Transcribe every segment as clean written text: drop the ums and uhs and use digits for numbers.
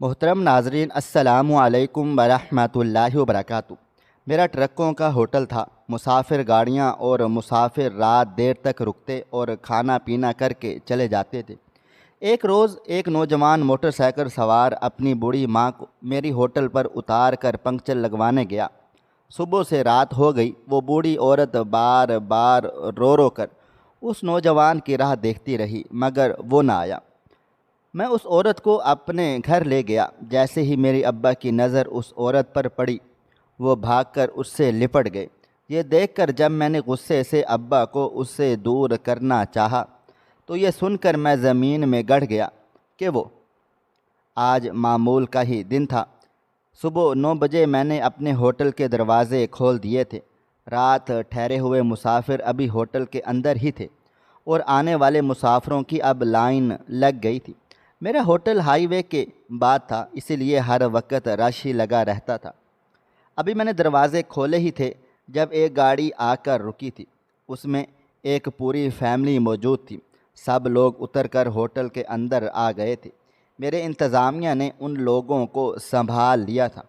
محترم ناظرین السلام علیکم ورحمۃ وبرکاتہ۔ میرا ٹرکوں کا ہوٹل تھا۔ مسافر گاڑیاں اور مسافر رات دیر تک رکتے اور کھانا پینا کر کے چلے جاتے تھے۔ ایک روز ایک نوجوان موٹر سائیکل سوار اپنی بوڑھی ماں کو میری ہوٹل پر اتار کر پنکچر لگوانے گیا۔ صبح سے رات ہو گئی، وہ بوڑھی عورت بار بار رو رو کر اس نوجوان کی راہ دیکھتی رہی مگر وہ نہ آیا۔ میں اس عورت کو اپنے گھر لے گیا۔ جیسے ہی میری ابا کی نظر اس عورت پر پڑی، وہ بھاگ کر اس سے لپٹ گئے۔ یہ دیکھ کر جب میں نے غصے سے ابا کو اس سے دور کرنا چاہا تو یہ سن کر میں زمین میں گڑ گیا کہ وہ آج معمول کا ہی دن تھا۔ صبح 9 بجے میں نے اپنے ہوٹل کے دروازے کھول دیے تھے۔ رات ٹھہرے ہوئے مسافر ابھی ہوٹل کے اندر ہی تھے اور آنے والے مسافروں کی اب لائن لگ گئی تھی۔ میرا ہوٹل ہائی وے کے بعد تھا، اسی لیے ہر وقت رش ہی لگا رہتا تھا۔ ابھی میں نے دروازے کھولے ہی تھے جب ایک گاڑی آ کر رکی تھی۔ اس میں ایک پوری فیملی موجود تھی۔ سب لوگ اتر کر ہوٹل کے اندر آ گئے تھے۔ میرے انتظامیہ نے ان لوگوں کو سنبھال لیا تھا۔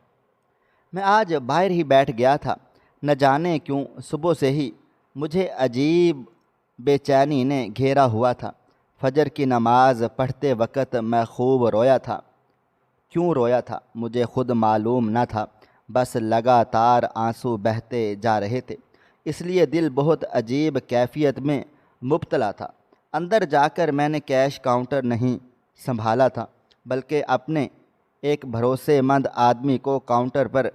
میں آج باہر ہی بیٹھ گیا تھا۔ نہ جانے کیوں صبح سے ہی مجھے عجیب بے چینی نے گھیرا ہوا تھا۔ فجر کی نماز پڑھتے وقت میں خوب رویا تھا۔ کیوں رویا تھا مجھے خود معلوم نہ تھا، بس لگاتار آنسو بہتے جا رہے تھے، اس لیے دل بہت عجیب کیفیت میں مبتلا تھا۔ اندر جا کر میں نے کیش کاؤنٹر نہیں سنبھالا تھا بلکہ اپنے ایک بھروسے مند آدمی کو کاؤنٹر پر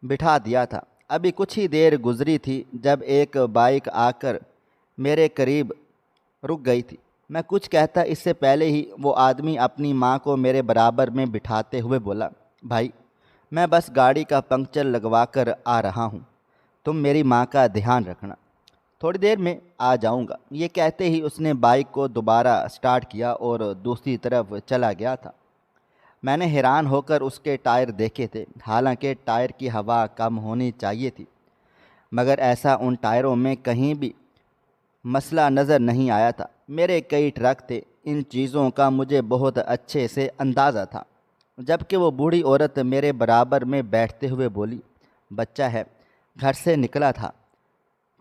بٹھا دیا تھا۔ ابھی کچھ ہی دیر گزری تھی جب ایک بائک آ کر میرے قریب رک گئی تھی۔ میں کچھ کہتا اس سے پہلے ہی وہ آدمی اپنی ماں کو میرے برابر میں بٹھاتے ہوئے بولا، بھائی میں بس گاڑی کا پنکچر لگوا کر آ رہا ہوں، تم میری ماں کا دھیان رکھنا، تھوڑی دیر میں آ جاؤں گا۔ یہ کہتے ہی اس نے بائک کو دوبارہ سٹارٹ کیا اور دوسری طرف چلا گیا تھا۔ میں نے حیران ہو کر اس کے ٹائر دیکھے تھے، حالانکہ ٹائر کی ہوا کم ہونی چاہیے تھی، مگر ایسا ان ٹائروں میں کہیں بھی مسئلہ نظر نہیں آیا تھا۔ میرے کئی ٹرک تھے، ان چیزوں کا مجھے بہت اچھے سے اندازہ تھا۔ جب کہ وہ بوڑھی عورت میرے برابر میں بیٹھتے ہوئے بولی، بچہ ہے، گھر سے نکلا تھا،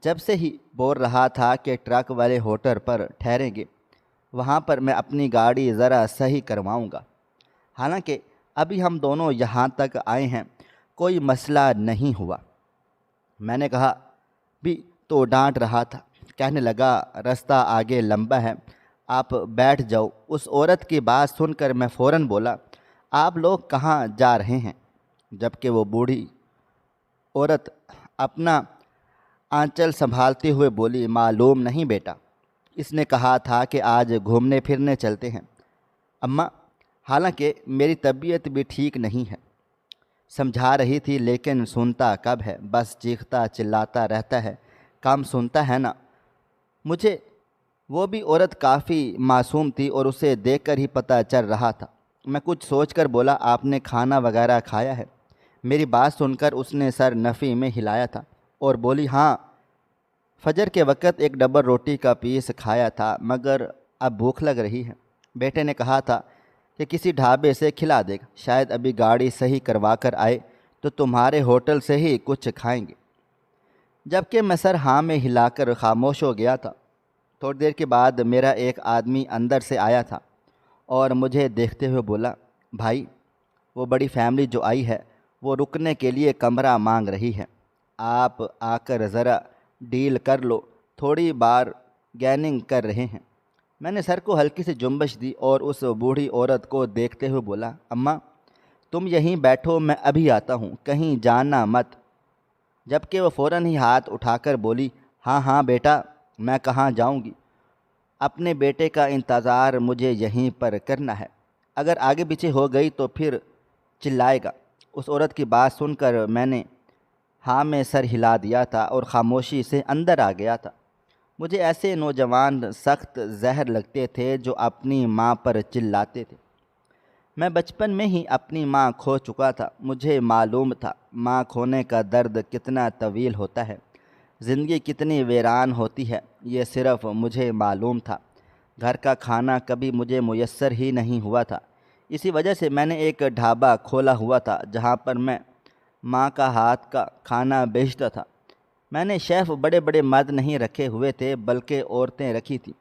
جب سے ہی بول رہا تھا کہ ٹرک والے ہوٹل پر ٹھہریں گے، وہاں پر میں اپنی گاڑی ذرا صحیح کرواؤں گا، حالانکہ ابھی ہم دونوں یہاں تک آئے ہیں، کوئی مسئلہ نہیں ہوا۔ میں نے کہا بھی تو ڈانٹ رہا تھا، کہنے لگا رستہ آگے لمبا ہے، آپ بیٹھ جاؤ۔ اس عورت کی بات سن کر میں فوراً بولا، آپ لوگ کہاں جا رہے ہیں؟ جب کہ وہ بوڑھی عورت اپنا آنچل سنبھالتے ہوئے بولی، معلوم نہیں بیٹا، اس نے کہا تھا کہ آج گھومنے پھرنے چلتے ہیں۔ اماں، حالانکہ میری طبیعت بھی ٹھیک نہیں ہے، سمجھا رہی تھی لیکن سنتا کب ہے، بس چیختا چلاتا رہتا ہے، کام سنتا ہے نا۔ مجھے وہ بھی عورت کافی معصوم تھی اور اسے دیکھ کر ہی پتہ چل رہا تھا۔ میں کچھ سوچ کر بولا، آپ نے کھانا وغیرہ کھایا ہے؟ میری بات سن کر اس نے سر نفی میں ہلایا تھا اور بولی، ہاں، فجر کے وقت ایک ڈبل روٹی کا پیس کھایا تھا مگر اب بھوک لگ رہی ہے۔ بیٹے نے کہا تھا کہ کسی ڈھابے سے کھلا دے گا، شاید ابھی گاڑی صحیح کروا کر آئے تو تمہارے ہوٹل سے ہی کچھ کھائیں گے۔ جبکہ میں سر ہاں میں ہلا کر خاموش ہو گیا تھا۔ تھوڑی دیر کے بعد میرا ایک آدمی اندر سے آیا تھا اور مجھے دیکھتے ہوئے بولا، بھائی وہ بڑی فیملی جو آئی ہے وہ رکنے کے لیے کمرہ مانگ رہی ہے، آپ آ کر ذرا ڈیل کر لو، تھوڑی بارگیننگ کر رہے ہیں۔ میں نے سر کو ہلکی سی جنبش دی اور اس بوڑھی عورت کو دیکھتے ہوئے بولا، اماں تم یہیں بیٹھو، میں ابھی آتا ہوں، کہیں جانا مت۔ جبکہ وہ فوراً ہی ہاتھ اٹھا کر بولی، ہاں ہاں بیٹا، میں کہاں جاؤں گی، اپنے بیٹے کا انتظار مجھے یہیں پر کرنا ہے، اگر آگے پیچھے ہو گئی تو پھر چلائے گا۔ اس عورت کی بات سن کر میں نے ہاں میں سر ہلا دیا تھا اور خاموشی سے اندر آ گیا تھا۔ مجھے ایسے نوجوان سخت زہر لگتے تھے جو اپنی ماں پر چلاتے تھے۔ میں بچپن میں ہی اپنی ماں کھو چکا تھا، مجھے معلوم تھا ماں کھونے کا درد کتنا طویل ہوتا ہے، زندگی کتنی ویران ہوتی ہے، یہ صرف مجھے معلوم تھا۔ گھر کا کھانا کبھی مجھے میسر ہی نہیں ہوا تھا، اسی وجہ سے میں نے ایک ڈھابا کھولا ہوا تھا جہاں پر میں ماں کا ہاتھ کا کھانا بیچتا تھا۔ میں نے شیف بڑے بڑے مرد نہیں رکھے ہوئے تھے بلکہ عورتیں رکھی تھیں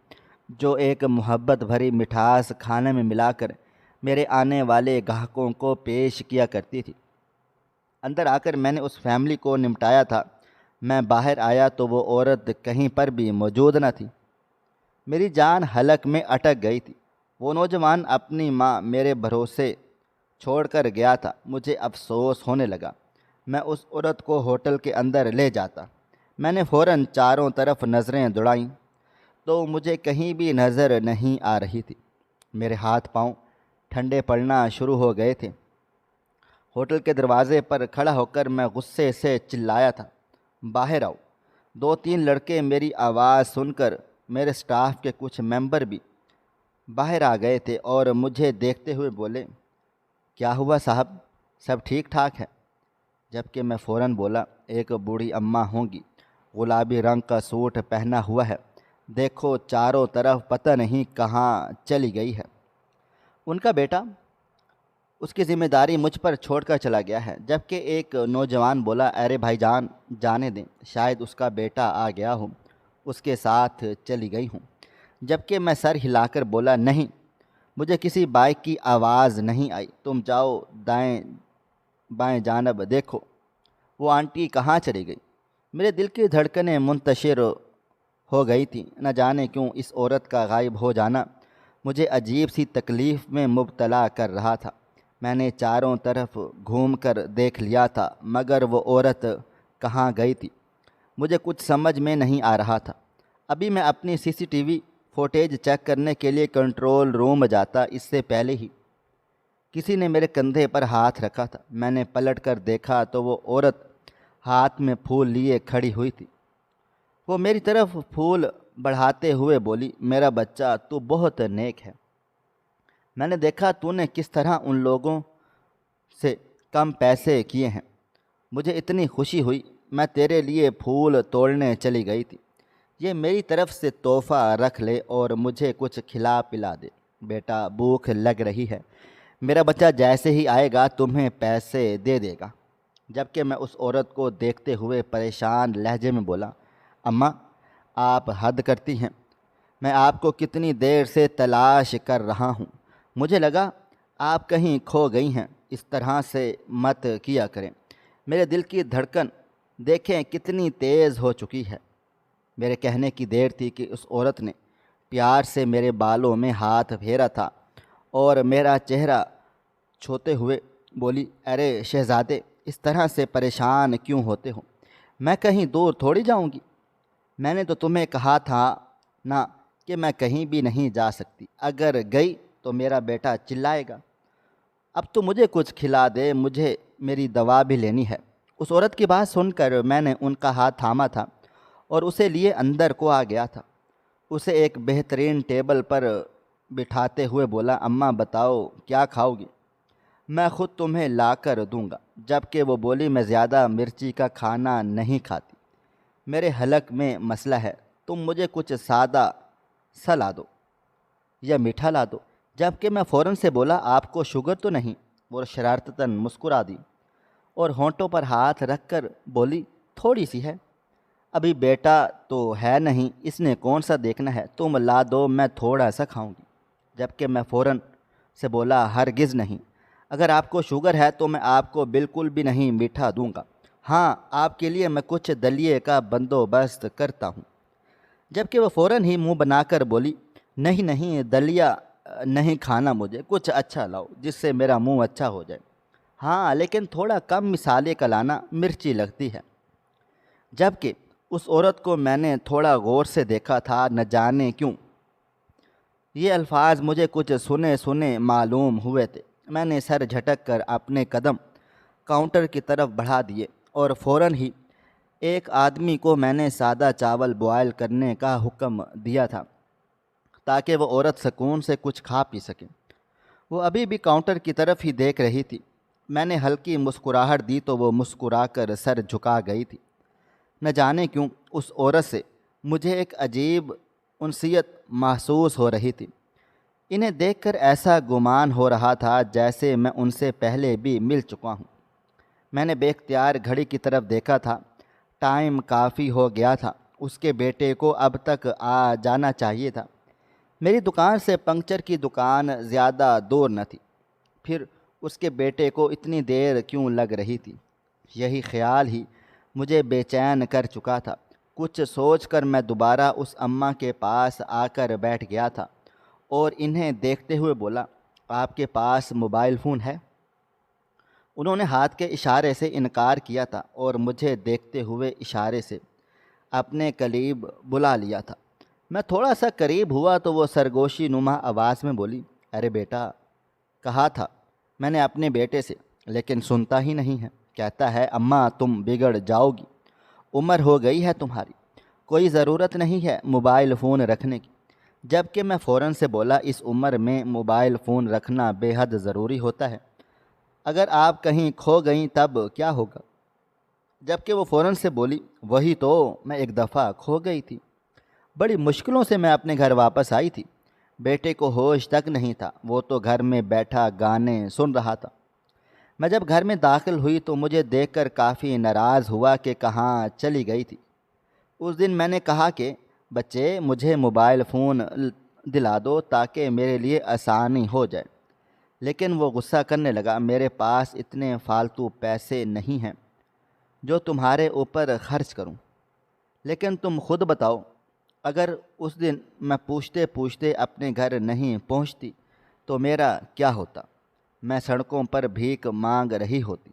جو ایک محبت بھری مٹھاس کھانے میں ملا کر میرے آنے والے گاہکوں کو پیش کیا کرتی تھی۔ اندر آ کر میں نے اس فیملی کو نمٹایا تھا۔ میں باہر آیا تو وہ عورت کہیں پر بھی موجود نہ تھی۔ میری جان حلق میں اٹک گئی تھی۔ وہ نوجوان اپنی ماں میرے بھروسے چھوڑ کر گیا تھا۔ مجھے افسوس ہونے لگا۔ میں اس عورت کو ہوٹل کے اندر لے جاتا۔ میں نے فوراً چاروں طرف نظریں دوڑائیں تو مجھے کہیں بھی نظر نہیں آ رہی تھی۔ میرے ہاتھ پاؤں ٹھنڈے پڑنا شروع ہو گئے تھے۔ ہوٹل کے دروازے پر کھڑا ہو کر میں غصے سے چلایا تھا، باہر آؤ۔ دو تین لڑکے میری آواز سن کر میرے سٹاف کے کچھ ممبر بھی باہر آ گئے تھے اور مجھے دیکھتے ہوئے بولے، کیا ہوا صاحب، سب ٹھیک ٹھاک ہے؟ جبکہ میں فوراً بولا، ایک بوڑھی اماں ہوں گی، گلابی رنگ کا سوٹ پہنا ہوا ہے، دیکھو چاروں طرف پتہ نہیں کہاں چلی گئی ہے۔ ان کا بیٹا اس کی ذمہ داری مجھ پر چھوڑ کر چلا گیا ہے۔ جبکہ ایک نوجوان بولا، ارے بھائی جان، جانے دیں، شاید اس کا بیٹا آ گیا ہو، اس کے ساتھ چلی گئی ہوں۔ جبکہ میں سر ہلا کر بولا، نہیں، مجھے کسی بائک کی آواز نہیں آئی، تم جاؤ دائیں بائیں جانب دیکھو، وہ آنٹی کہاں چلی گئی۔ میرے دل کی دھڑکنیں منتشر ہو گئی تھیں۔ نہ جانے کیوں اس عورت کا غائب ہو جانا مجھے عجیب سی تکلیف میں مبتلا کر رہا تھا۔ میں نے چاروں طرف گھوم کر دیکھ لیا تھا مگر وہ عورت کہاں گئی تھی مجھے کچھ سمجھ میں نہیں آ رہا تھا۔ ابھی میں اپنی C C T V footage check کرنے کے لیے کنٹرول روم جاتا، اس سے پہلے ہی کسی نے میرے کندھے پر ہاتھ رکھا تھا۔ میں نے پلٹ کر دیکھا تو وہ عورت ہاتھ میں پھول لیے کھڑی ہوئی تھی۔ وہ میری طرف پھول بڑھاتے ہوئے بولی، میرا بچہ، تو بہت نیک ہے۔ میں نے دیکھا تو نے کس طرح ان لوگوں سے کم پیسے کیے ہیں۔ مجھے اتنی خوشی ہوئی، میں تیرے لیے پھول توڑنے چلی گئی تھی۔ یہ میری طرف سے تحفہ رکھ لے اور مجھے کچھ کھلا پلا دے، بیٹا بھوک لگ رہی ہے۔ میرا بچہ جیسے ہی آئے گا تمہیں پیسے دے دے گا۔ جبکہ میں اس عورت کو دیکھتے ہوئے پریشان لہجے میں بولا، اماں، آپ حد کرتی ہیں، میں آپ کو کتنی دیر سے تلاش کر رہا ہوں، مجھے لگا آپ کہیں کھو گئی ہیں، اس طرح سے مت کیا کریں۔ میرے دل کی دھڑکن دیکھیں کتنی تیز ہو چکی ہے۔ میرے کہنے کی دیر تھی کہ اس عورت نے پیار سے میرے بالوں میں ہاتھ پھیرا تھا اور میرا چہرہ چھوتے ہوئے بولی، ارے شہزادے، اس طرح سے پریشان کیوں ہوتے ہو؟ میں کہیں دور تھوڑی جاؤں گی۔ میں نے تو تمہیں کہا تھا نا کہ میں کہیں بھی نہیں جا سکتی، اگر گئی تو میرا بیٹا چلائے گا۔ اب تو مجھے کچھ کھلا دے، مجھے میری دوا بھی لینی ہے۔ اس عورت کی بات سن کر میں نے ان کا ہاتھ تھاما تھا اور اسے لیے اندر کو آ گیا تھا۔ اسے ایک بہترین ٹیبل پر بٹھاتے ہوئے بولا، اماں بتاؤ کیا کھاؤ گی، میں خود تمہیں لا کر دوں گا۔ جبکہ وہ بولی، میں زیادہ مرچی کا کھانا نہیں کھاتی، میرے حلق میں مسئلہ ہے، تم مجھے کچھ سادہ سا لا دو یا میٹھا لا دو۔ جبکہ میں فوراً سے بولا، آپ کو شوگر تو نہیں؟ وہ شرارتاً مسکرا دی اور ہونٹوں پر ہاتھ رکھ کر بولی، تھوڑی سی ہے، ابھی بیٹا تو ہے نہیں، اس نے کون سا دیکھنا ہے، تم لا دو، میں تھوڑا سا کھاؤں گی۔ جبکہ میں فوراً سے بولا، ہرگز نہیں، اگر آپ کو شوگر ہے تو میں آپ کو بالکل بھی نہیں میٹھا دوں گا، ہاں آپ کے لیے میں کچھ دلیے کا بندوبست کرتا ہوں۔ جبکہ وہ فوراً ہی منہ بنا کر بولی، نہیں نہیں، دلیا نہیں کھانا، مجھے کچھ اچھا لاؤ جس سے میرا منہ اچھا ہو جائے، ہاں لیکن تھوڑا کم مسالے کا لانا، مرچی لگتی ہے۔ جبکہ اس عورت کو میں نے تھوڑا غور سے دیکھا تھا، نہ جانے کیوں یہ الفاظ مجھے کچھ سنے سنے معلوم ہوئے تھے۔ میں نے سر جھٹک کر اپنے قدم کاؤنٹر کی طرف بڑھا دیے اور فوراً ہی ایک آدمی کو میں نے سادہ چاول بوائل کرنے کا حکم دیا تھا تاکہ وہ عورت سکون سے کچھ کھا پی سکے۔ وہ ابھی بھی کاؤنٹر کی طرف ہی دیکھ رہی تھی۔ میں نے ہلکی مسکراہٹ دی تو وہ مسکرا کر سر جھکا گئی تھی۔ نہ جانے کیوں اس عورت سے مجھے ایک عجیب انسیت محسوس ہو رہی تھی۔ انہیں دیکھ کر ایسا گمان ہو رہا تھا جیسے میں ان سے پہلے بھی مل چکا ہوں۔ میں نے بے اختیار گھڑی کی طرف دیکھا تھا۔ ٹائم کافی ہو گیا تھا، اس کے بیٹے کو اب تک آ جانا چاہیے تھا۔ میری دکان سے پنکچر کی دکان زیادہ دور نہ تھی، پھر اس کے بیٹے کو اتنی دیر کیوں لگ رہی تھی؟ یہی خیال ہی مجھے بے چین کر چکا تھا۔ کچھ سوچ کر میں دوبارہ اس اماں کے پاس آ کر بیٹھ گیا تھا اور انہیں دیکھتے ہوئے بولا، آپ کے پاس موبائل فون ہے؟ انہوں نے ہاتھ کے اشارے سے انکار کیا تھا اور مجھے دیکھتے ہوئے اشارے سے اپنے قریب بلا لیا تھا۔ میں تھوڑا سا قریب ہوا تو وہ سرگوشی نما آواز میں بولی، ارے بیٹا، کہا تھا میں نے اپنے بیٹے سے، لیکن سنتا ہی نہیں ہے۔ کہتا ہے اماں تم بگڑ جاؤ گی، عمر ہو گئی ہے تمہاری، کوئی ضرورت نہیں ہے موبائل فون رکھنے کی۔ جب کہ میں فوراً سے بولا، اس عمر میں موبائل فون رکھنا بے حد ضروری ہوتا ہے، اگر آپ کہیں کھو گئیں تب کیا ہوگا؟ جب کہ وہ فوراً سے بولی، وہی تو، میں ایک دفعہ کھو گئی تھی، بڑی مشکلوں سے میں اپنے گھر واپس آئی تھی۔ بیٹے کو ہوش تک نہیں تھا، وہ تو گھر میں بیٹھا گانے سن رہا تھا۔ میں جب گھر میں داخل ہوئی تو مجھے دیکھ کر کافی ناراض ہوا کہ کہاں چلی گئی تھی۔ اس دن میں نے کہا کہ بچے مجھے موبائل فون دلا دو تاکہ میرے لیے آسانی ہو جائے، لیکن وہ غصہ کرنے لگا، میرے پاس اتنے فالتو پیسے نہیں ہیں جو تمہارے اوپر خرچ کروں، لیکن تم خود بتاؤ، اگر اس دن میں پوچھتے پوچھتے اپنے گھر نہیں پہنچتی تو میرا کیا ہوتا؟ میں سڑکوں پر بھیک مانگ رہی ہوتی۔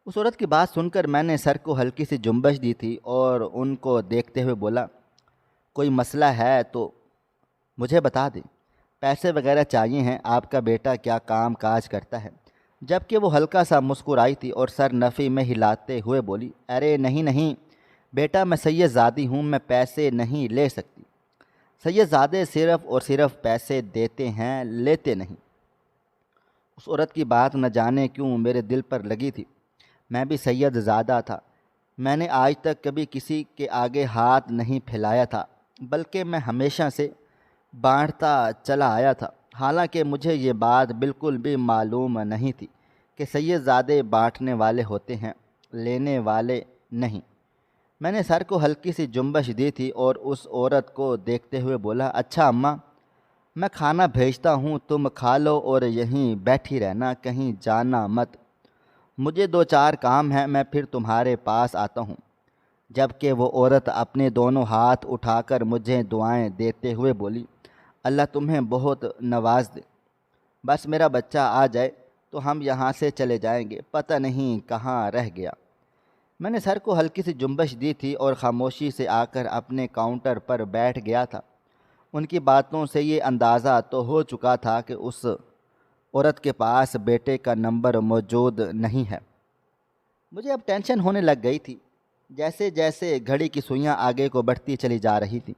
اس عورت کی بات سن کر میں نے سر کو ہلکی سی جنبش دی تھی اور ان کو دیکھتے ہوئے بولا، کوئی مسئلہ ہے تو مجھے بتا دیں، پیسے وغیرہ چاہیے ہیں، آپ کا بیٹا کیا کام کاج کرتا ہے؟ جب کہ وہ ہلکا سا مسکرائی تھی اور سر نفی میں ہلاتے ہوئے بولی، ارے نہیں نہیں بیٹا، میں سید زادی ہوں، میں پیسے نہیں لے سکتی۔ سید زادے صرف اور صرف پیسے دیتے ہیں، لیتے نہیں۔ اس عورت کی بات نہ جانے کیوں میرے دل پر لگی تھی۔ میں بھی سید زادہ تھا، میں نے آج تک کبھی کسی کے آگے ہاتھ نہیں پھیلایا تھا، بلکہ میں ہمیشہ سے بانٹتا چلا آیا تھا۔ حالانکہ مجھے یہ بات بالکل بھی معلوم نہیں تھی کہ سید زادے بانٹنے والے ہوتے ہیں، لینے والے نہیں۔ میں نے سر کو ہلکی سی جنبش دی تھی اور اس عورت کو دیکھتے ہوئے بولا، اچھا اماں، میں کھانا بھیجتا ہوں، تم کھا لو اور یہیں بیٹھی رہنا، کہیں جانا مت، مجھے دو چار کام ہیں، میں پھر تمہارے پاس آتا ہوں۔ جب کہ وہ عورت اپنے دونوں ہاتھ اٹھا کر مجھے دعائیں دیتے ہوئے بولی، اللہ تمہیں بہت نواز دے، بس میرا بچہ آ جائے تو ہم یہاں سے چلے جائیں گے، پتہ نہیں کہاں رہ گیا۔ میں نے سر کو ہلکی سی جنبش دی تھی اور خاموشی سے آ کر اپنے کاؤنٹر پر بیٹھ گیا تھا۔ ان کی باتوں سے یہ اندازہ تو ہو چکا تھا کہ اس عورت کے پاس بیٹے کا نمبر موجود نہیں ہے۔ مجھے اب ٹینشن ہونے لگ گئی تھی، جیسے جیسے گھڑی کی سوئیاں آگے کو بڑھتی چلی جا رہی تھیں۔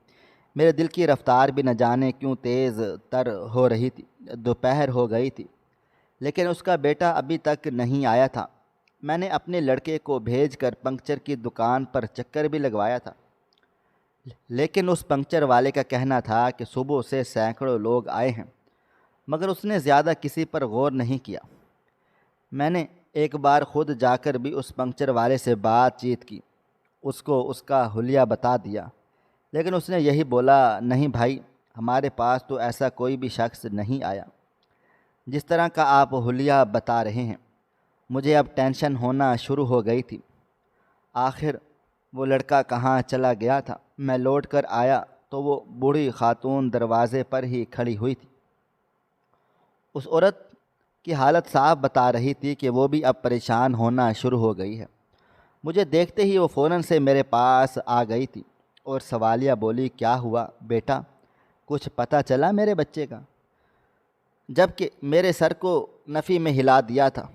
میرے دل کی رفتار بھی نہ جانے کیوں تیز تر ہو رہی تھی۔ دوپہر ہو گئی تھی، لیکن اس کا بیٹا ابھی تک نہیں آیا تھا۔ میں نے اپنے لڑکے کو بھیج کر پنکچر کی دکان پر چکر بھی لگوایا تھا، لیکن اس پنکچر والے کا کہنا تھا کہ صبح سے سینکڑوں لوگ آئے ہیں، مگر اس نے زیادہ کسی پر غور نہیں کیا۔ میں نے ایک بار خود جا کر بھی اس پنکچر والے سے بات چیت کی، اس کو اس کا حلیہ بتا دیا، لیکن اس نے یہی بولا، نہیں بھائی، ہمارے پاس تو ایسا کوئی بھی شخص نہیں آیا جس طرح کا آپ حلیہ بتا رہے ہیں۔ مجھے اب ٹینشن ہونا شروع ہو گئی تھی۔ آخر وہ لڑکا کہاں چلا گیا تھا؟ میں لوٹ کر آیا تو وہ بوڑھی خاتون دروازے پر ہی کھڑی ہوئی تھی۔ اس عورت کی حالت صاف بتا رہی تھی کہ وہ بھی اب پریشان ہونا شروع ہو گئی ہے۔ مجھے دیکھتے ہی وہ فوراً سے میرے پاس آ گئی تھی اور سوالیہ بولی، کیا ہوا بیٹا، کچھ پتہ چلا میرے بچے کا؟ جب کہ میرے سر کو نفی میں ہلا دیا تھا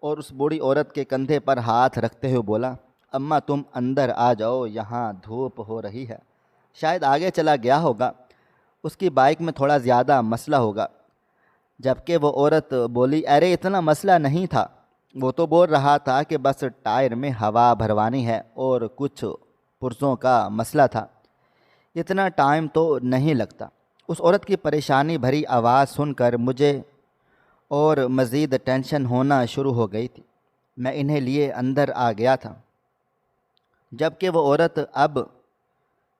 اور اس بوڑھی عورت کے کندھے پر ہاتھ رکھتے ہوئے بولا، اماں تم اندر آ جاؤ، یہاں دھوپ ہو رہی ہے، شاید آگے چلا گیا ہوگا، اس کی بائک میں تھوڑا زیادہ مسئلہ ہوگا۔ جبکہ وہ عورت بولی، ارے اتنا مسئلہ نہیں تھا، وہ تو بول رہا تھا کہ بس ٹائر میں ہوا بھروانی ہے اور کچھ پرزوں کا مسئلہ تھا، اتنا ٹائم تو نہیں لگتا۔ اس عورت کی پریشانی بھری آواز سن کر مجھے اور مزید ٹینشن ہونا شروع ہو گئی تھی۔ میں انہیں لیے اندر آ گیا تھا، جب کہ وہ عورت اب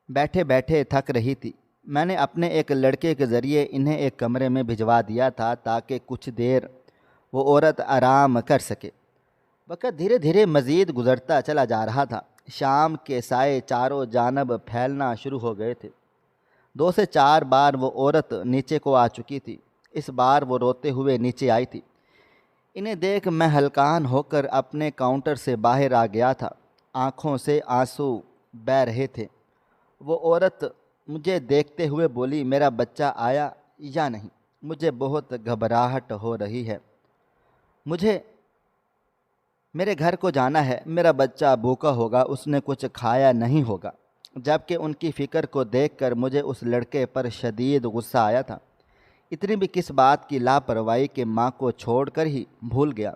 بیٹھے بیٹھے تھک رہی تھی۔ میں نے اپنے ایک لڑکے کے ذریعے انہیں ایک کمرے میں بھجوا دیا تھا تاکہ کچھ دیر وہ عورت آرام کر سکے۔ وقت دھیرے دھیرے مزید گزرتا چلا جا رہا تھا۔ شام کے سائے چاروں جانب پھیلنا شروع ہو گئے تھے۔ 2 سے 4 بار وہ عورت نیچے کو آ چکی تھی۔ اس بار وہ روتے ہوئے نیچے آئی تھی۔ انہیں دیکھ میں ہلکان ہو کر اپنے کاؤنٹر سے باہر آ گیا تھا۔ آنکھوں سے آنسو بہہ رہے تھے۔ وہ عورت مجھے دیکھتے ہوئے بولی، میرا بچہ آیا یا نہیں؟ مجھے بہت گھبراہٹ ہو رہی ہے۔ مجھے میرے گھر کو جانا ہے۔ میرا بچہ بھوکا ہوگا، اس نے کچھ کھایا نہیں ہوگا۔ جبکہ ان کی فکر کو دیکھ کر مجھے اس لڑکے پر شدید غصہ آیا تھا۔ اتنی بھی کس بات کی لاپرواہی کہ ماں کو چھوڑ کر ہی بھول گیا۔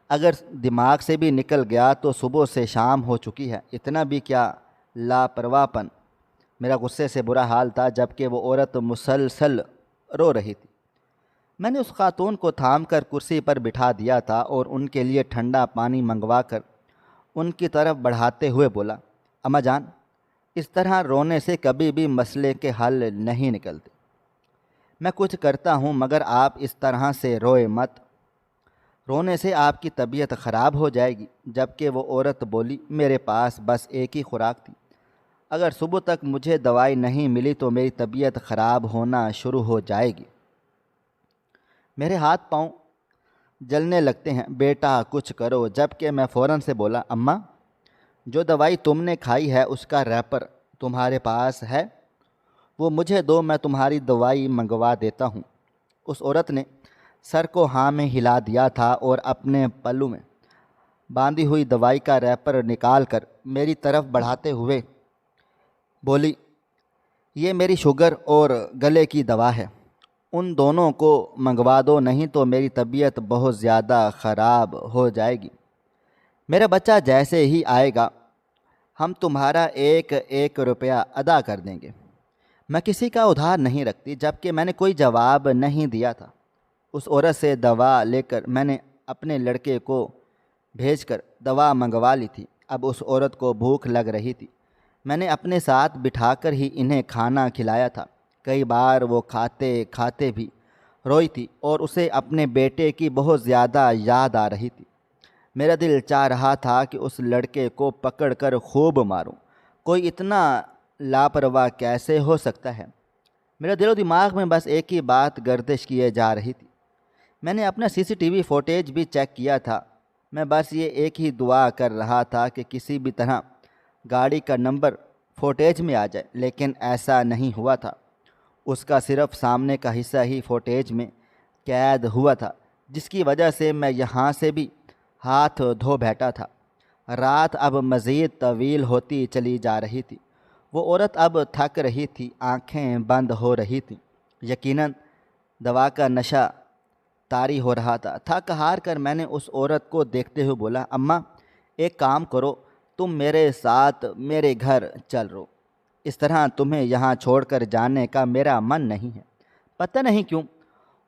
اگر دماغ سے بھی نکل گیا تو صبح سے شام ہو چکی ہے۔ اتنا بھی کیا لاپرواہ پن۔ میرا غصے سے برا حال تھا، جبکہ وہ عورت مسلسل رو رہی تھی۔ میں نے اس خاتون کو تھام کر کرسی پر بٹھا دیا تھا اور ان کے لیے ٹھنڈا پانی منگوا کر ان کی طرف بڑھاتے ہوئے بولا، اماں جان، اس طرح رونے سے کبھی بھی مسئلے کے حل نہیں نکلتے۔ میں کچھ کرتا ہوں مگر آپ اس طرح سے روئے مت۔ رونے سے آپ کی طبیعت خراب ہو جائے گی۔ جبکہ وہ عورت بولی، میرے پاس بس ایک ہی خوراک تھی۔ اگر صبح تک مجھے دوائی نہیں ملی تو میری طبیعت خراب ہونا شروع ہو جائے گی۔ میرے ہاتھ پاؤں جلنے لگتے ہیں، بیٹا کچھ کرو۔ جبکہ میں فوراً سے بولا، اماں، جو دوائی تم نے کھائی ہے اس کا ریپر تمہارے پاس ہے؟ وہ مجھے دو، میں تمہاری دوائی منگوا دیتا ہوں۔ اس عورت نے سر کو ہاں میں ہلا دیا تھا اور اپنے پلو میں باندھی ہوئی دوائی کا ریپر نکال کر میری طرف بڑھاتے ہوئے بولی، یہ میری شوگر اور گلے کی دوا ہے، ان دونوں کو منگوا دو، نہیں تو میری طبیعت بہت زیادہ خراب ہو جائے گی۔ میرا بچہ جیسے ہی آئے گا ہم تمہارا 1 روپیہ ادا کر دیں گے۔ میں کسی کا ادھار نہیں رکھتی۔ جبکہ میں نے کوئی جواب نہیں دیا تھا۔ اس عورت سے دوا لے کر میں نے اپنے لڑکے کو بھیج کر دوا منگوا لی تھی۔ اب اس عورت کو بھوک لگ رہی تھی۔ میں نے اپنے ساتھ بٹھا کر ہی انہیں کھانا کھلایا تھا۔ کئی بار وہ کھاتے کھاتے بھی روئی تھی اور اسے اپنے بیٹے کی بہت زیادہ یاد آ رہی تھی۔ میرا دل چاہ رہا تھا کہ اس لڑکے کو پکڑ کر خوب ماروں۔ کوئی اتنا لاپرواہ کیسے ہو سکتا ہے؟ میرے دل و دماغ میں بس ایک ہی بات گردش کیے جا رہی تھی۔ میں نے اپنا CCTV فوٹیج بھی چیک کیا تھا۔ میں بس یہ ایک ہی دعا کر رہا تھا کہ کسی بھی طرح گاڑی کا نمبر فوٹیج میں آ جائے، لیکن ایسا نہیں ہوا تھا۔ اس کا صرف سامنے کا حصہ ہی فوٹیج میں قید ہوا تھا، جس کی وجہ سے میں یہاں سے بھی ہاتھ دھو بیٹھا تھا۔ رات اب مزید طویل ہوتی چلی جا رہی تھی۔ وہ عورت اب تھک رہی تھی، آنکھیں بند ہو رہی تھیں۔ یقیناً دوا کا نشہ طاری ہو رہا تھا۔ تھک ہار کر میں نے اس عورت کو دیکھتے ہوئے بولا، اماں، ایک کام کرو، تم میرے ساتھ میرے گھر چل رو۔ اس طرح تمہیں یہاں چھوڑ کر جانے کا میرا من نہیں ہے۔ پتہ نہیں کیوں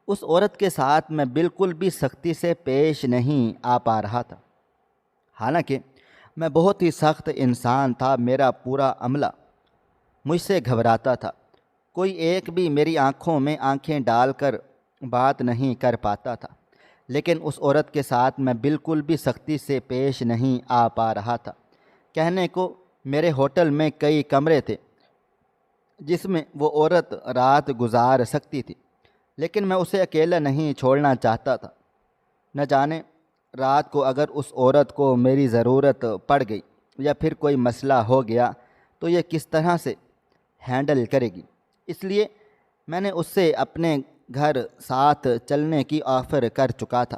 اس عورت کے ساتھ میں بالکل بھی سختی سے پیش نہیں آ پا رہا تھا۔ حالانکہ میں بہت ہی سخت انسان تھا۔ میرا پورا عملہ مجھ سے گھبراتا تھا۔ کوئی ایک بھی میری آنکھوں میں آنکھیں ڈال کر بات نہیں کر پاتا تھا۔ لیکن اس عورت کے ساتھ میں بالکل بھی سختی سے پیش نہیں آ پا رہا تھا۔ کہنے کو میرے ہوٹل میں کئی کمرے تھے جس میں وہ عورت رات گزار سکتی تھی، لیکن میں اسے اکیلا نہیں چھوڑنا چاہتا تھا۔ نہ جانے رات کو اگر اس عورت کو میری ضرورت پڑ گئی یا پھر کوئی مسئلہ ہو گیا تو یہ کس طرح سے ہینڈل کرے گی۔ اس لیے میں نے اس سے اپنے گھر ساتھ چلنے کی آفر کر چکا تھا۔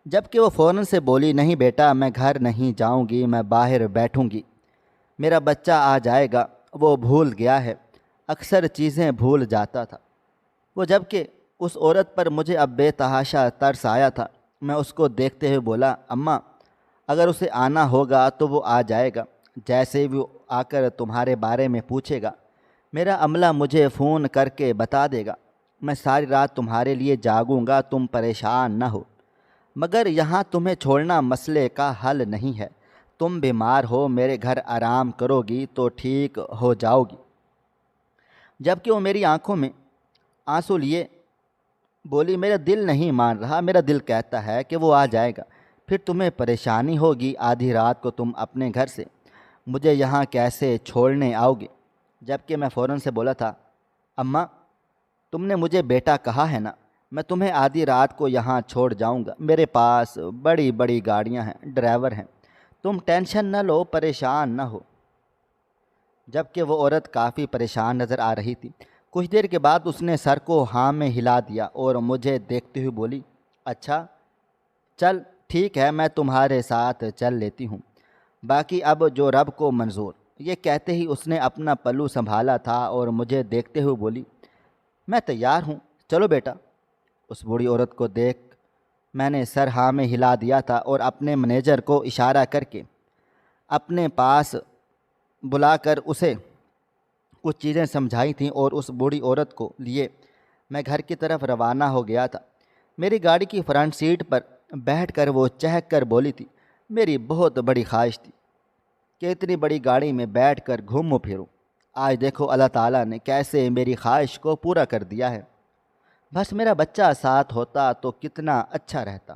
جبکہ وہ فوراً سے بولی، نہیں بیٹا، میں گھر نہیں جاؤں گی، میں باہر بیٹھوں گی۔ میرا بچہ آ جائے گا، وہ بھول گیا ہے، اکثر چیزیں بھول جاتا تھا وہ۔ جبکہ اس عورت پر مجھے اب بے تحاشا ترس آیا تھا۔ میں اس کو دیکھتے ہوئے بولا، اماں، اگر اسے آنا ہوگا تو وہ آ جائے گا۔ جیسے وہ آ کر تمہارے بارے میں پوچھے گا میرا عملہ مجھے فون کر کے بتا دے گا۔ میں ساری رات تمہارے لیے جاگوں گا، تم پریشان نہ ہو۔ مگر یہاں تمہیں چھوڑنا مسئلے کا حل نہیں ہے۔ تم بیمار ہو، میرے گھر آرام کرو گی تو ٹھیک ہو جاؤ گی۔ جب کہ وہ میری آنکھوں میں آنسو لیے بولی، میرا دل نہیں مان رہا، میرا دل کہتا ہے کہ وہ آ جائے گا، پھر تمہیں پریشانی ہوگی، آدھی رات کو تم اپنے گھر سے مجھے یہاں کیسے چھوڑنے آؤ گے؟ جب کہ میں فوراً سے بولا تھا، اماں تم نے مجھے بیٹا کہا ہے نا، میں تمہیں آدھی رات کو یہاں چھوڑ جاؤں گا، میرے پاس بڑی بڑی گاڑیاں ہیں، ڈرائیور ہیں، تم ٹینشن نہ لو، پریشان نہ ہو۔ جب کہ وہ عورت کافی پریشان نظر آ رہی تھی۔ کچھ دیر کے بعد اس نے سر کو ہاں میں ہلا دیا اور مجھے دیکھتے ہوئے بولی، اچھا چل ٹھیک ہے، میں تمہارے ساتھ چل لیتی ہوں، باقی اب جو رب کو منظور۔ یہ کہتے ہی اس نے اپنا پلو سنبھالا تھا اور مجھے دیکھتے ہوئے بولی، میں تیار ہوں، چلو بیٹا۔ اس بوڑھی عورت کو دیکھ میں نے سر ہاں میں ہلا دیا تھا اور اپنے مینیجر کو اشارہ کر کے اپنے پاس بلا کر اسے کچھ چیزیں سمجھائی تھیں اور اس بوڑھی عورت کو لیے میں گھر کی طرف روانہ ہو گیا تھا۔ میری گاڑی کی فرنٹ سیٹ پر بیٹھ کر وہ چہک کر بولی تھی، میری بہت بڑی خواہش تھی کہ اتنی بڑی گاڑی میں بیٹھ کر گھوموں پھروں، آج دیکھو اللہ تعالیٰ نے کیسے میری خواہش کو پورا کر دیا ہے۔ بس میرا بچہ ساتھ ہوتا تو کتنا اچھا رہتا۔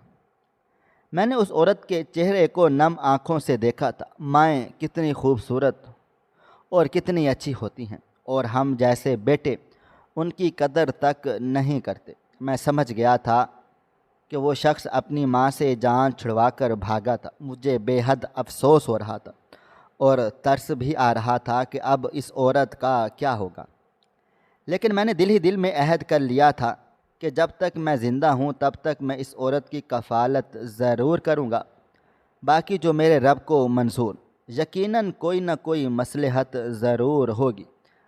میں نے اس عورت کے چہرے کو نم آنکھوں سے دیکھا تھا۔ مائیں کتنی خوبصورت اور کتنی اچھی ہوتی ہیں، اور ہم جیسے بیٹے ان کی قدر تک نہیں کرتے۔ میں سمجھ گیا تھا کہ وہ شخص اپنی ماں سے جان چھڑوا کر بھاگا تھا۔ مجھے بے حد افسوس ہو رہا تھا اور ترس بھی آ رہا تھا کہ اب اس عورت کا کیا ہوگا، لیکن میں نے دل ہی دل میں عہد کر لیا تھا کہ جب تک میں زندہ ہوں تب تک میں اس عورت کی کفالت ضرور کروں گا، باقی جو میرے رب کو منظور، یقیناً کوئی نہ کوئی مصلحت ضرور ہوگی،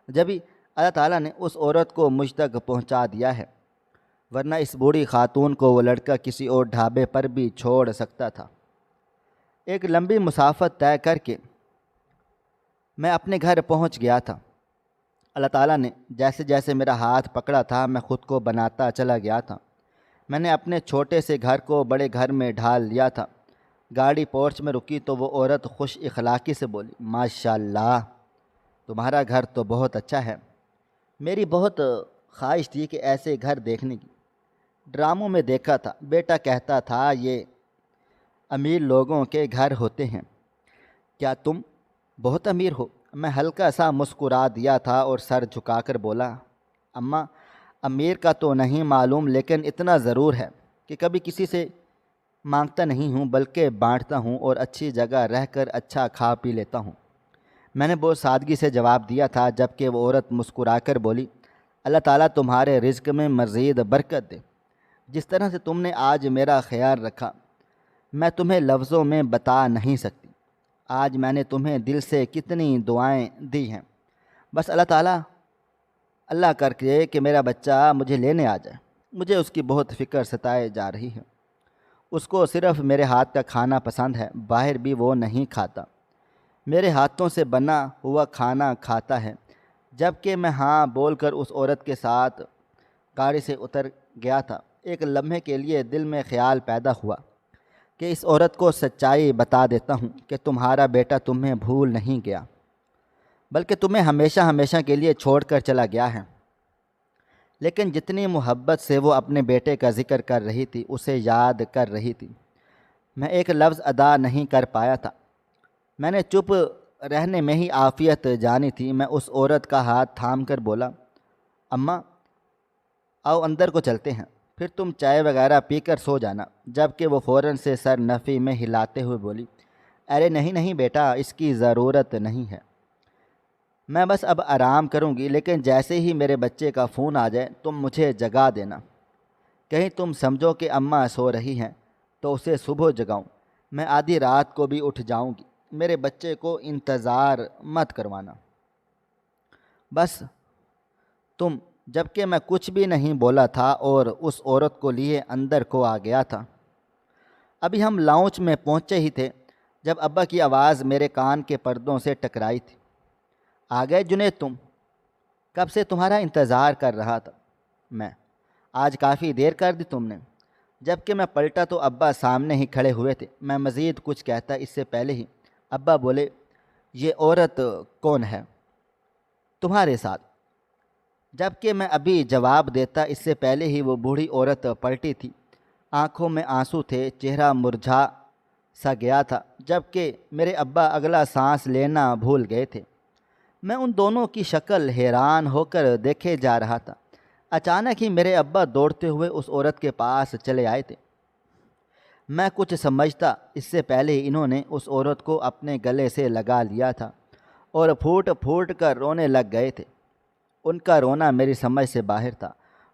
جبھی اللہ تعالیٰ نے اس عورت کو مجھ تک پہنچا دیا ہے، ورنہ اس بوڑھی خاتون کو وہ لڑکا کسی اور ڈھابے پر بھی چھوڑ سکتا تھا۔ ایک لمبی مسافت طے کر کے میں اپنے گھر پہنچ گیا تھا۔ اللہ تعالیٰ نے جیسے جیسے میرا ہاتھ پکڑا تھا میں خود کو بناتا چلا گیا تھا۔ میں نے اپنے چھوٹے سے گھر کو بڑے گھر میں ڈھال لیا تھا۔ گاڑی پورچ میں رکی تو وہ عورت خوش اخلاقی سے بولی، ماشاءاللہ تمہارا گھر تو بہت اچھا ہے، میری بہت خواہش تھی کہ ایسے گھر دیکھنے کی، ڈراموں میں دیکھا تھا، بیٹا کہتا تھا یہ امیر لوگوں کے گھر ہوتے ہیں، کیا تم بہت امیر ہو؟ میں ہلکا سا مسکرا دیا تھا اور سر جھکا کر بولا، اماں امیر کا تو نہیں معلوم، لیکن اتنا ضرور ہے کہ کبھی کسی سے مانگتا نہیں ہوں بلکہ بانٹتا ہوں اور اچھی جگہ رہ کر اچھا کھا پی لیتا ہوں۔ میں نے بہت سادگی سے جواب دیا تھا، جبکہ وہ عورت مسکرا کر بولی، اللہ تعالیٰ تمہارے رزق میں مزید برکت دے، جس طرح سے تم نے آج میرا خیال رکھا میں تمہیں لفظوں میں بتا نہیں سکتی۔ آج میں نے تمہیں دل سے کتنی دعائیں دی ہیں، بس اللہ کر کے کہ میرا بچہ مجھے لینے آ جائے۔ مجھے اس کی بہت فکر ستائے جا رہی ہے۔ اس کو صرف میرے ہاتھ کا کھانا پسند ہے، باہر بھی وہ نہیں کھاتا، میرے ہاتھوں سے بنا ہوا کھانا کھاتا ہے۔ جب کہ میں ہاں بول کر اس عورت کے ساتھ گاڑی سے اتر گیا تھا، ایک لمحے کے لیے دل میں خیال پیدا ہوا کہ اس عورت کو سچائی بتا دیتا ہوں کہ تمہارا بیٹا تمہیں بھول نہیں گیا، بلکہ تمہیں ہمیشہ ہمیشہ کے لیے چھوڑ کر چلا گیا ہے۔ لیکن جتنی محبت سے وہ اپنے بیٹے کا ذکر کر رہی تھی، اسے یاد کر رہی تھی، میں ایک لفظ ادا نہیں کر پایا تھا۔ میں نے چپ رہنے میں ہی عافیت جانی تھی۔ میں اس عورت کا ہاتھ تھام کر بولا، اماں آؤ اندر کو چلتے ہیں، پھر تم چائے وغیرہ پی کر سو جانا۔ جب کہ وہ فوراً سے سر نفی میں ہلاتے ہوئے بولی، ارے نہیں نہیں بیٹا، اس کی ضرورت نہیں ہے، میں بس اب آرام کروں گی، لیکن جیسے ہی میرے بچے کا فون آ جائے تم مجھے جگا دینا، کہیں تم سمجھو کہ اماں سو رہی ہیں تو اسے صبح جگاؤں، میں آدھی رات کو بھی اٹھ جاؤں گی، میرے بچے کو انتظار مت کروانا بس تم۔ جب کہ میں کچھ بھی نہیں بولا تھا اور اس عورت کو لیے اندر کو آ گیا تھا۔ ابھی ہم لاؤنج میں پہنچے ہی تھے جب ابا کی آواز میرے کان کے پردوں سے ٹکرائی تھی، آ گئے جنید تم؟ کب سے تمہارا انتظار کر رہا تھا میں۔ آج کافی دیر کر دی تم نے۔ جب کہ میں پلٹا تو ابا سامنے ہی کھڑے ہوئے تھے۔ میں مزید کچھ کہتا اس سے پہلے ہی ابا بولے، یہ عورت کون ہے تمہارے ساتھ؟ جب کہ میں ابھی جواب دیتا اس سے پہلے ہی وہ بوڑھی عورت پلٹی تھی۔ آنکھوں میں آنسو تھے، چہرہ مرجھا سا گیا تھا، جب کہ میرے ابا اگلا سانس لینا بھول گئے تھے۔ میں ان دونوں کی شکل حیران ہو کر دیکھے جا رہا تھا۔ اچانک ہی میرے ابا دوڑتے ہوئے اس عورت کے پاس چلے آئے تھے۔ میں کچھ سمجھتا اس سے پہلے ہی انہوں نے اس عورت کو اپنے گلے سے لگا لیا تھا اور پھوٹ پھوٹ کر رونے لگ گئے تھے۔ ان کا رونا میری سمجھ سے باہر تھا۔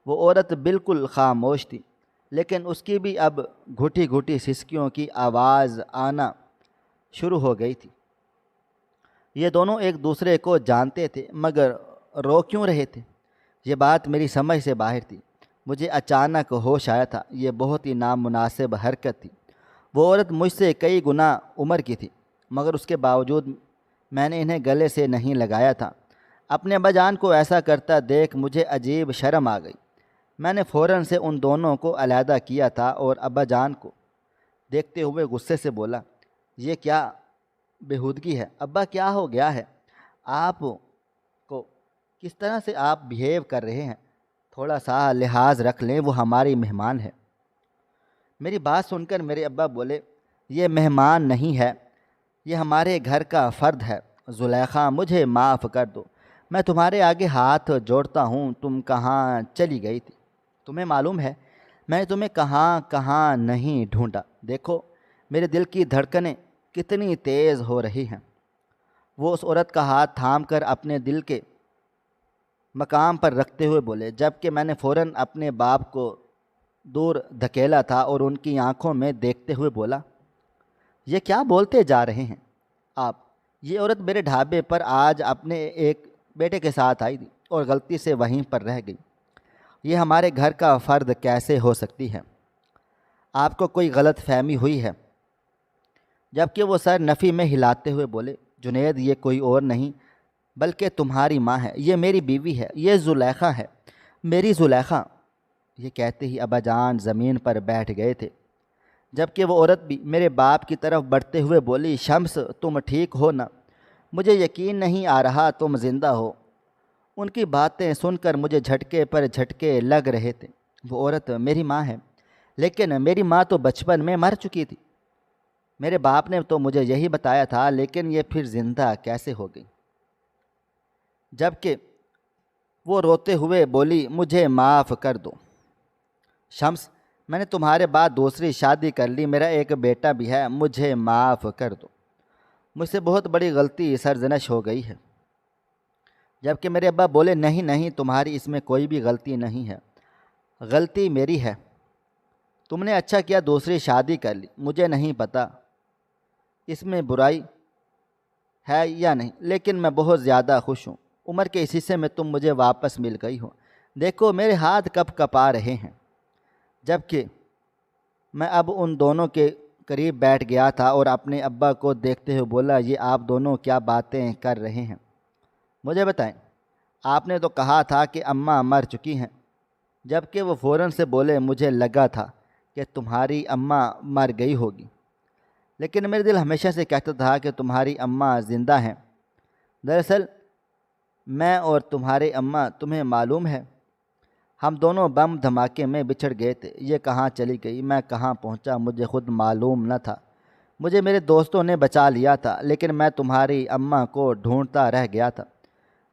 وہ عورت بالکل خاموش تھی، لیکن اس کی بھی اب گھٹی گھٹی سسکیوں کی آواز آنا شروع ہو گئی تھی۔ یہ دونوں ایک دوسرے کو جانتے تھے، مگر رو کیوں رہے تھے؟ یہ بات میری سمجھ سے باہر تھی۔ مجھے اچانک ہوش آیا تھا، یہ بہت ہی نامناسب حرکت تھی۔ وہ عورت مجھ سے کئی گنا عمر کی تھی، مگر اس کے باوجود میں نے انہیں گلے سے نہیں لگایا تھا۔ اپنے ابا جان کو ایسا کرتا دیکھ مجھے عجیب شرم آ گئی۔ میں نے فوراً سے ان دونوں کو علیحدہ کیا تھا اور ابا جان کو دیکھتے ہوئے غصے سے بولا، یہ کیا بےہودگی ہے؟ ابا کیا ہو گیا ہے آپ کو؟ کس طرح سے آپ بیہیو کر رہے ہیں؟ تھوڑا سا لحاظ رکھ لیں، وہ ہماری مہمان ہے۔ میری بات سن کر میرے ابا بولے، یہ مہمان نہیں ہے، یہ ہمارے گھر کا فرد ہے۔ زلیخا مجھے معاف کر دو، میں تمہارے آگے ہاتھ جوڑتا ہوں۔ تم کہاں چلی گئی تھی؟ تمہیں معلوم ہے میں نے تمہیں کہاں کہاں نہیں ڈھونڈا؟ دیکھو میرے دل کی دھڑکنیں کتنی تیز ہو رہی ہیں۔ وہ اس عورت کا ہاتھ تھام کر اپنے دل کے مقام پر رکھتے ہوئے بولے، جب کہ میں نے فوراً اپنے باپ کو دور دھکیلا تھا اور ان کی آنکھوں میں دیکھتے ہوئے بولا، یہ کیا بولتے جا رہے ہیں آپ؟ یہ عورت میرے ڈھابے پر آج اپنے ایک بیٹے کے ساتھ آئی تھی اور غلطی سے وہیں پر رہ گئی۔ یہ ہمارے گھر کا فرد کیسے ہو سکتی ہے؟ آپ کو کوئی غلط فہمی ہوئی ہے؟ جب کہ وہ سر نفی میں ہلاتے ہوئے بولے، جنید یہ کوئی اور نہیں بلکہ تمہاری ماں ہے، یہ میری بیوی ہے، یہ زلیخا ہے، میری زلیخا۔ یہ کہتے ہی ابا جان زمین پر بیٹھ گئے تھے، جب کہ وہ عورت بھی میرے باپ کی طرف بڑھتے ہوئے بولی، شمس تم ٹھیک ہو نا؟ مجھے یقین نہیں آ رہا تم زندہ ہو۔ ان کی باتیں سن کر مجھے جھٹکے پر جھٹکے لگ رہے تھے۔ وہ عورت میری ماں ہے، لیکن میری ماں تو بچپن میں مر چکی تھی۔ میرے باپ نے تو مجھے یہی بتایا تھا، لیکن یہ پھر زندہ کیسے ہو گئی؟ جب کہ وہ روتے ہوئے بولی، مجھے معاف کر دو شمس، میں نے تمہارے بعد دوسری شادی کر لی، میرا ایک بیٹا بھی ہے، مجھے معاف کر دو۔ مجھ سے بہت بڑی غلطی سرزنش ہو گئی ہے۔ جب کہ میرے ابا بولے، نہیں نہیں، تمہاری اس میں کوئی بھی غلطی نہیں ہے، غلطی میری ہے۔ تم نے اچھا کیا دوسری شادی کر لی، مجھے نہیں پتہ اس میں برائی ہے یا نہیں، لیکن میں بہت زیادہ خوش ہوں۔ عمر کے اس حصے میں تم مجھے واپس مل گئی ہو۔ دیکھو میرے ہاتھ کب کپا رہے ہیں۔ جب کہ میں اب ان دونوں کے قریب بیٹھ گیا تھا اور اپنے ابا کو دیکھتے ہوئے بولا، یہ آپ دونوں کیا باتیں کر رہے ہیں؟ مجھے بتائیں، آپ نے تو کہا تھا کہ اماں مر چکی ہیں۔ جب کہ وہ فوراً سے بولے، مجھے لگا تھا کہ تمہاری اماں مر گئی ہوگی، لیکن میرے دل ہمیشہ سے کہتا تھا کہ تمہاری اماں زندہ ہیں۔ دراصل میں اور تمہاری اماں، تمہیں معلوم ہے، ہم دونوں بم دھماکے میں بچھڑ گئے تھے۔ یہ کہاں چلی گئی، میں کہاں پہنچا، مجھے خود معلوم نہ تھا۔ مجھے میرے دوستوں نے بچا لیا تھا، لیکن میں تمہاری اماں کو ڈھونڈتا رہ گیا تھا۔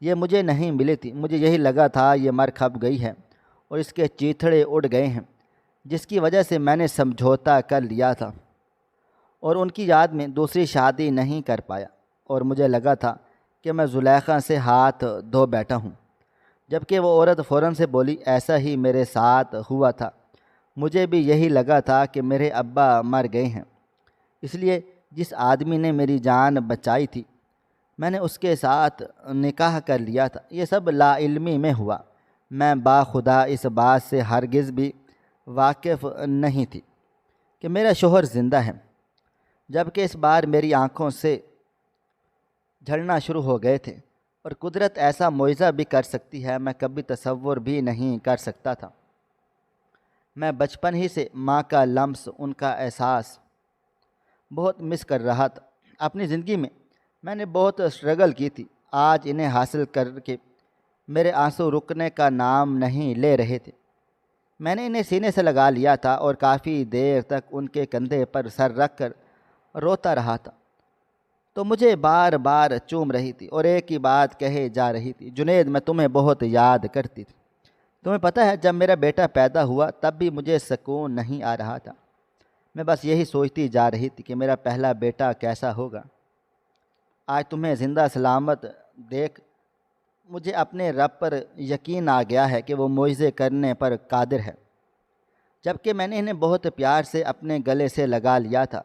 یہ مجھے نہیں ملی تھی، مجھے یہی لگا تھا یہ مر کھپ گئی ہے اور اس کے چیتھڑے اڑ گئے ہیں، جس کی وجہ سے میں نے سمجھوتا کر لیا تھا اور ان کی یاد میں دوسری شادی نہیں کر پایا، اور مجھے لگا تھا کہ میں زلیخا سے ہاتھ دھو بیٹھا ہوں۔ جب کہ وہ عورت فوراً سے بولی، ایسا ہی میرے ساتھ ہوا تھا، مجھے بھی یہی لگا تھا کہ میرے ابا مر گئے ہیں، اس لیے جس آدمی نے میری جان بچائی تھی میں نے اس کے ساتھ نکاح کر لیا تھا۔ یہ سب لا علمی میں ہوا، میں باخدا اس بات سے ہرگز بھی واقف نہیں تھی کہ میرا شوہر زندہ ہے۔ جب کہ اس بار میری آنکھوں سے جھڑنا شروع ہو گئے تھے، اور قدرت ایسا معجزہ بھی کر سکتی ہے، میں کبھی تصور بھی نہیں کر سکتا تھا۔ میں بچپن ہی سے ماں کا لمس، ان کا احساس بہت مس کر رہا تھا۔ اپنی زندگی میں نے بہت اسٹرگل کی تھی، آج انہیں حاصل کر کے میرے آنسو رکنے کا نام نہیں لے رہے تھے۔ میں نے انہیں سینے سے لگا لیا تھا اور کافی دیر تک ان کے کندھے پر سر رکھ کر روتا رہا تھا، تو مجھے بار بار چوم رہی تھی اور ایک ہی بات کہے جا رہی تھی، جنید میں تمہیں بہت یاد کرتی تھی۔ تمہیں پتہ ہے جب میرا بیٹا پیدا ہوا تب بھی مجھے سکون نہیں آ رہا تھا، میں بس یہی سوچتی جا رہی تھی کہ میرا پہلا بیٹا کیسا ہوگا۔ آج تمہیں زندہ سلامت دیکھ مجھے اپنے رب پر یقین آ گیا ہے کہ وہ معجزے کرنے پر قادر ہے۔ جبکہ میں نے انہیں بہت پیار سے اپنے گلے سے لگا لیا تھا۔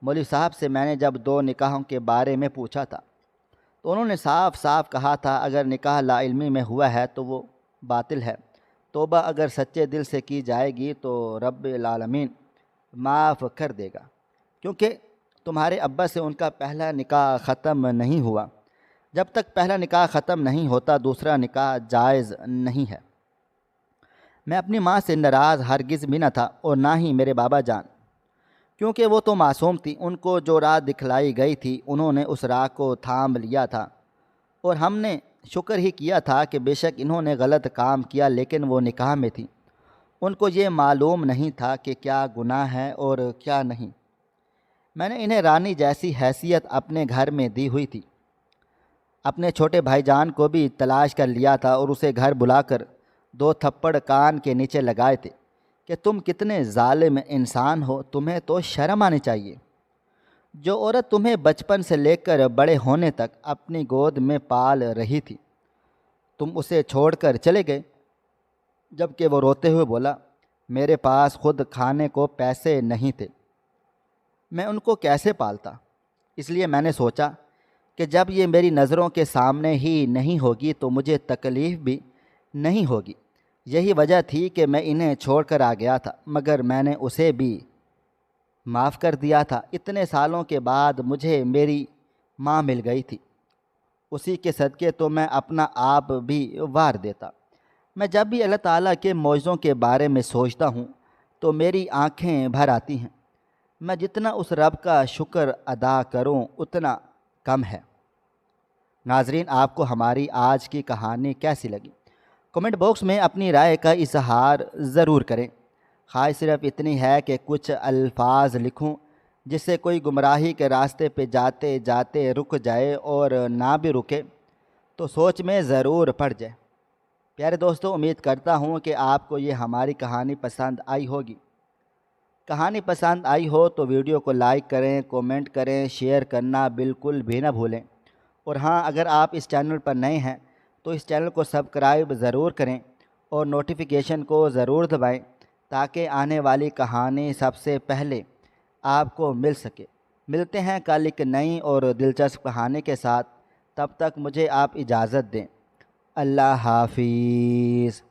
مولوی صاحب سے میں نے جب 2 نکاحوں کے بارے میں پوچھا تھا تو انہوں نے صاف صاف کہا تھا، اگر نکاح لا علمی میں ہوا ہے تو وہ باطل ہے، توبہ اگر سچے دل سے کی جائے گی تو رب العالمین معاف کر دے گا، کیونکہ تمہارے ابا سے ان کا پہلا نکاح ختم نہیں ہوا۔ جب تک پہلا نکاح ختم نہیں ہوتا دوسرا نکاح جائز نہیں ہے۔ میں اپنی ماں سے ناراض ہرگز بھی نہ تھا اور نہ ہی میرے بابا جان، کیونکہ وہ تو معصوم تھی، ان کو جو راہ دکھلائی گئی تھی انہوں نے اس راہ کو تھام لیا تھا، اور ہم نے شکر ہی کیا تھا کہ بے شک انہوں نے غلط کام کیا لیکن وہ نکاح میں تھی، ان کو یہ معلوم نہیں تھا کہ کیا گناہ ہے اور کیا نہیں۔ میں نے انہیں رانی جیسی حیثیت اپنے گھر میں دی ہوئی تھی، اپنے چھوٹے بھائی جان کو بھی تلاش کر لیا تھا اور اسے گھر بلا کر 2 تھپڑ کان کے نیچے لگائے تھے کہ تم کتنے ظالم انسان ہو، تمہیں تو شرم آنی چاہیے۔ جو عورت تمہیں بچپن سے لے کر بڑے ہونے تک اپنی گود میں پال رہی تھی، تم اسے چھوڑ کر چلے گئے۔ جبکہ وہ روتے ہوئے بولا، میرے پاس خود کھانے کو پیسے نہیں تھے، میں ان کو کیسے پالتا؟ اس لیے میں نے سوچا کہ جب یہ میری نظروں کے سامنے ہی نہیں ہوگی تو مجھے تکلیف بھی نہیں ہوگی۔ یہی وجہ تھی کہ میں انہیں چھوڑ کر آ گیا تھا، مگر میں نے اسے بھی معاف کر دیا تھا۔ اتنے سالوں کے بعد مجھے میری ماں مل گئی تھی، اسی کے صدقے تو میں اپنا آپ بھی وار دیتا۔ میں جب بھی اللہ تعالیٰ کے معجزوں کے بارے میں سوچتا ہوں تو میری آنکھیں بھر آتی ہیں۔ میں جتنا اس رب کا شکر ادا کروں اتنا کم ہے۔ ناظرین، آپ کو ہماری آج کی کہانی کیسی لگی؟ کمنٹ باکس میں اپنی رائے کا اظہار ضرور کریں۔ خواہش صرف اتنی ہے کہ کچھ الفاظ لکھوں جس سے کوئی گمراہی کے راستے پہ جاتے جاتے رک جائے، اور نہ بھی رکے تو سوچ میں ضرور پڑ جائے۔ پیارے دوستو، امید کرتا ہوں کہ آپ کو یہ ہماری کہانی پسند آئی ہوگی۔ کہانی پسند آئی ہو تو ویڈیو کو لائک کریں، کومنٹ کریں، شیئر کرنا بالکل بھی نہ بھولیں، اور ہاں، اگر آپ اس چینل پر نئے ہیں تو اس چینل کو سبسکرائب ضرور کریں اور نوٹیفیکیشن کو ضرور دبائیں تاکہ آنے والی کہانی سب سے پہلے آپ کو مل سکے۔ ملتے ہیں کل ایک نئی اور دلچسپ کہانی کے ساتھ، تب تک مجھے آپ اجازت دیں۔ اللہ حافظ۔